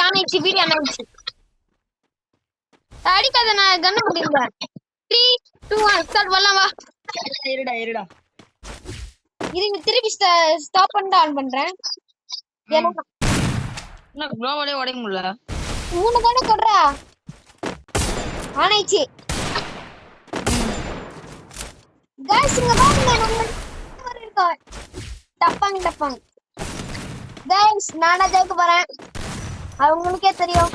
ஆனாயிச்சு video ஆனாயிச்சு. அடிக்காத, நான் கண்ணு முடியுறேன். 3 2 1 ஸ்டார்ட் வரலாம் வா. இருடா இது திருப்பி ஸ்டாப் பண்ணிட்டு ஆன் பண்றேன். என்ன குளோவலே உடைக்க முடியல. 3 தானே கொடுறா. ஆனாயிச்சு. गाइस இங்க பாருங்க, நம்ம இருக்கோம். டப்பாங்க. गाइस நானா ஜெயிக்க போறேன். அது உங்களுக்கே தெரியும்.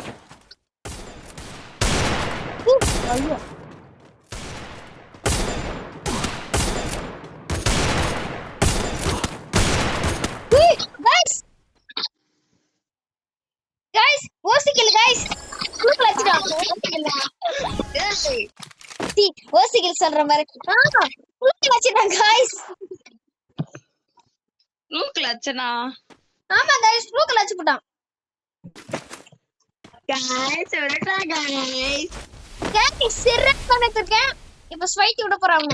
ஐயோ. Guys ஓசிக்கில் guys. குளுக்கு வச்சிட்டாங்க. ஓசிக்கில் சொல்ற மாதிரி. குளுக்கு வச்சிட்டாங்க गाइस. குளுக்கு லட்சனா. ஆமா गाइस, குளுக்கு லட்சி போட்டான். गाइस வரடா गाइस. गाइस சிரட் பண்ணிட்டேன். இப்போ ஸ்வைட் விட போறாங்க.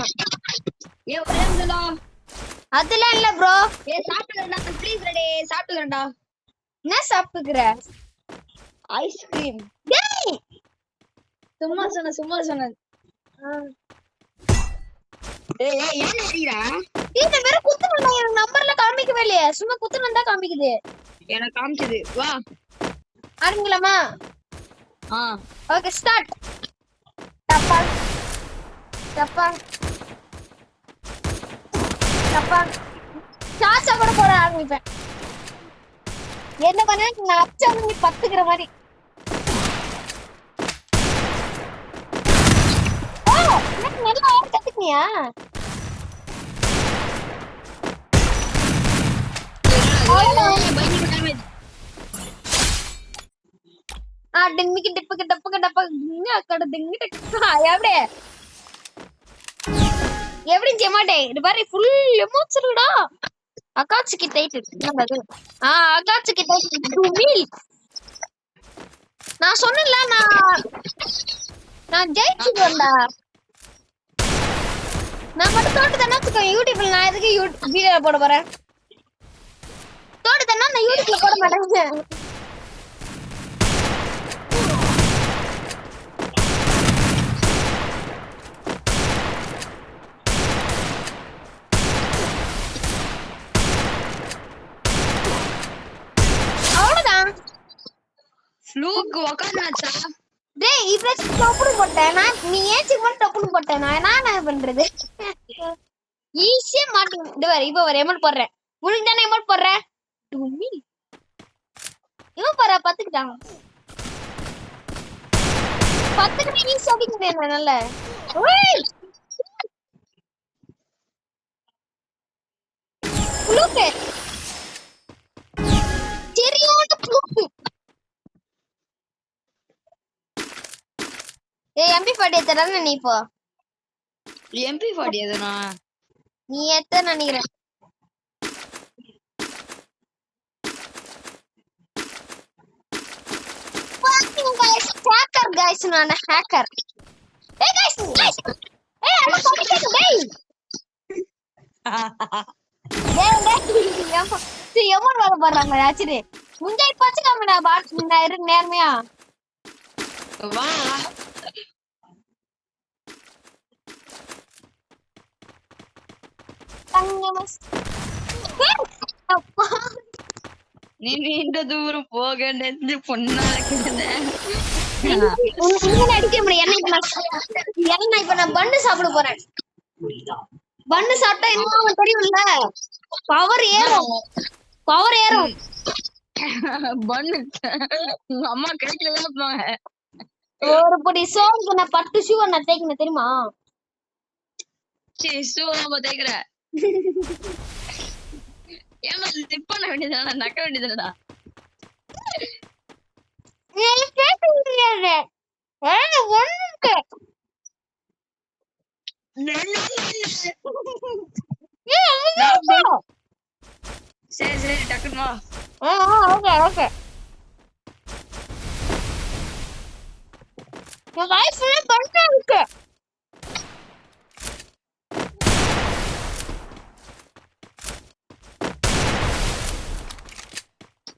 ஒரே நிமிஷம். அதெல்லாம் இல்ல ப்ரோ. சாப்பிடுறடா ப்ளீஸ் ரெடி. சாப்பிடுறடா. என்ன சாப்பிடுற? ஐஸ்கிரீம். டேய் சும்மா சொன்ன. ஏய் ஏன் அடிடா? இந்த வேற குத்துறடா, எனக்கு நம்பர்ல காமிக்கவே இல்லையே. சும்மா குத்துறதா தான் காமிக்குது. எனக்கு காமிச்சது. வா ஆரம்பிக்கலாமா? Okay start. டப்பா சாச்சா கூட போட ஆரம்பிப்பேன். என்ன பண்ண, நான் அச்சா நீ பத்துக்கிற மாதிரி. நல்லா கத்துக்கினியா? டிங்கிக்கு டிப்புக்கு டப்புக்கு அப்படியே எப்படி ஜெமாட்டே இது பாரு, ஃபுல் எமோட்ஸ் இருக்குடா. அகாட்சுக்கு டைட்டில் என்னது? அகாட்சுக்கு டைட்டில். நான் சொன்னேன்ல, நான் ஜெயிச்சுட்டேன்டா. நான் மட்டும் தோட்டு தானே வச்சுக்கோ. யூடியூப்ல நான் எதுக்கு வீடியோ போட போறேன்? தோட்டு தானே நான் யூடியூப்ல போட மாட்டேன். அவ்வளவுதான். ஃப்ளூக் உக்காந்தாச்சா? டேய் இப்ப டப்புனு போட்டேனா? நீ ஏச்சி மட்டும் டப்புனு போட்டேனா? நான் என்ன பண்றது? ஈஸியா மாட்டி. இப்ப ஒரு எமோட் போடுறேன். உங்களுக்கு தானே எமோட் போடுறேன். இவன் பாரு பத்துக்கிட்டான். பத்துக்கிட்டு நீ சொல்லிக்கிட்டே நல்ல. புளுக்கு சரியான புளுக்கு. MP40 எத்தனை நீ இப்போ? MP40 எதுனா நீ எத்தனை நினைக்கிறேன்? ஹேக்கர் गाइस, நான் ஹேக்கர். ஏய் गाइस ஏய் அட பாக்கேன் டேய். டேய் எமோட் வர போறாங்க ஆச்சுடே. முஞ்சை பச்சைக்காமடா பாட் இந்த நேர்மையா. வா தங்கமஸ். அப்பா நீ நீண்ட தூரம் போக நெஞ்சு பொண்ணாக்குது. உன்னை அடிக்க முடியும். என்ன இப்ப நான் பன்னு சாப்பிட போறேன். பன்னு சாப்பிட்டா என்ன தெரியும்ல, பவர் ஏறும். பன்னு உங்க அம்மா கிடைக்கல போங்க. ஒரு பொடி சோம்பு நான் 10 ஷூ நான் தேய்க்கணும் தெரியுமா? சரி ஷூ நம்ம தேய்க்கிற. ஏமா ஸ்லிப் பண்ண வேண்டியதானே, நக்க வேண்டியதானடா. சரி டக்குனு வா. ஓகே என் லைஃப்ல பண்ண இருக்கு.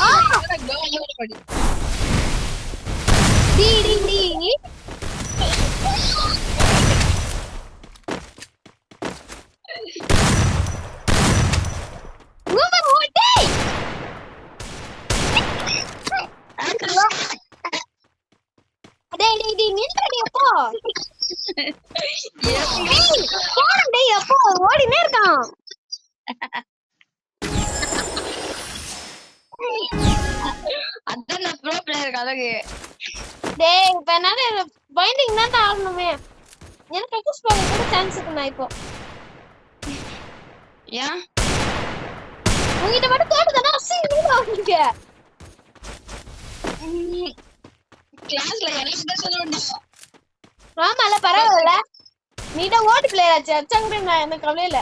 ஆ படி டி டி டி மூவர் ஓடி டேய் டேய் டேய் நின்றடி அப்போ டேய் போறேன் டேய் அப்போ ஓடினே இருக்கான் அதான் நான் ப்ரோ பிளேயர் கதகு டேய் இப்ப என்னால பைண்டிங் தான் ஆடணுமே எனக்கு எக்ஸ் போக கூட சான்ஸ் இருக்கு நான் இப்போ ஏன் உங்ககிட்ட மட்டும் தோடுதானா அசிங்கமா வாங்கிக்க கிளாஸ்ல எல்லாம் சொல்ல வேண்டாம் ஆமால பரவாயில்ல நீதான் ஓட்டு பிளேயர் ஆச்சு அச்சாங்க நான் எனக்கு கவலை இல்ல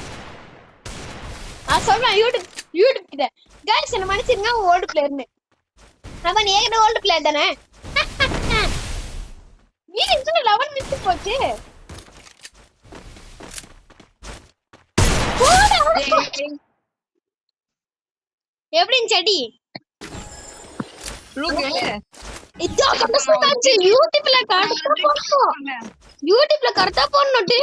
நான் சொல்றேன் யூடியூப் கிட்ட கைஸ் என்ன மன்னிச்சிருங்க ஓல்டு பிளேயர்னு ஆமா நீ ஏற்கனவே ஓல்டு பிளேயர் தானே நீ இன்னும் 11 மினிட்ஸ் போச்சு எப்படின்னு செடி இதோ கஷ்டமாச்சு யூடியூப்ல கரெக்டா போடணுட்டு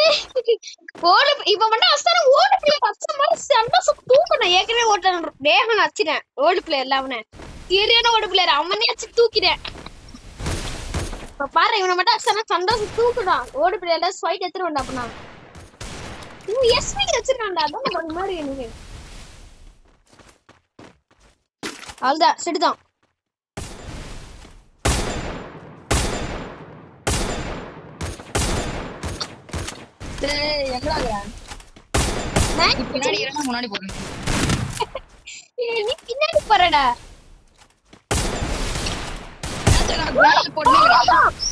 ஓடு இப்ப மட்டும் அஸ்தான ஓடு பிளேயர் அஸ்தான மாதிரி செம்ம தூக்கணும் ஏற்கனவே ஓட்ட வேகம் வச்சிட்டேன் ஓடு பிளேயர்ல அவனை சரியான ஓடு பிளேயர் அவனே வச்சு தூக்கிட்டேன் இப்ப பாரு இவனை மட்டும் அஸ்தான சந்தோஷம் தூக்குறான் ஓடு பிளேயர்ல ஸ்வைட் எடுத்துருவான்டா அப்பனா இவன் எஸ்பி வச்சிருக்கான்டா அதான் ஒரு மாதிரி எனக்கு அவ்வளவுதான் சரிதான் முன்னாடி போறேன் நீ பின்னாடி போறடா போட்டு